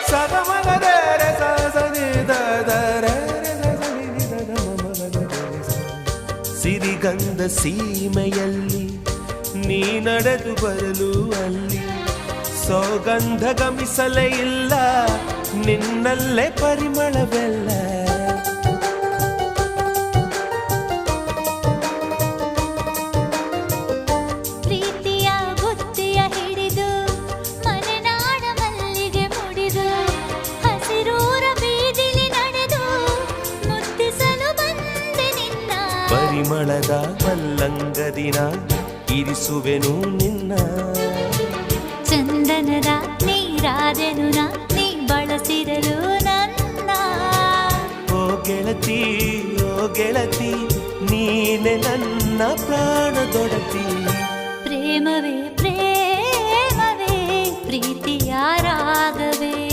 ಸಗಮಗದ ಸಿರಿಗಂಧ ಸೀಮೆಯಲ್ಲಿ ನೀ ನಡೆದು ಬರಲು ಅಲ್ಲಿ ಸೌಗಂಧ ಗಮಿಸಲೇ ಇಲ್ಲ ನಿನ್ನಲ್ಲೇ ಪರಿಮಳವೆಲ್ಲ ಪ್ರೀತಿಯ ಬುತ್ತಿಯ ಹಿಡಿದು ಮಲೆನಾಡ ಮಲ್ಲಿಗೆ ಮುಡಿದು ಹಸಿರೂರ ಬೀದಿಲಿ ನಡೆದು ಮುತ್ತಿಸಲು ಬಂದೆ ನಿನ್ನ ಪರಿಮಳದ ಮಲ್ಲಂಗದಿನ ಇರಿಸುವೆನು ನಿನ್ನ ಚಂದನದ ನೀರಾದೆನು ನೀ ಬಳಸಿರಲು ನನ್ನ ಓ ಗೆಳತಿ ನೀನೆ ನನ್ನ ಪ್ರಾಣ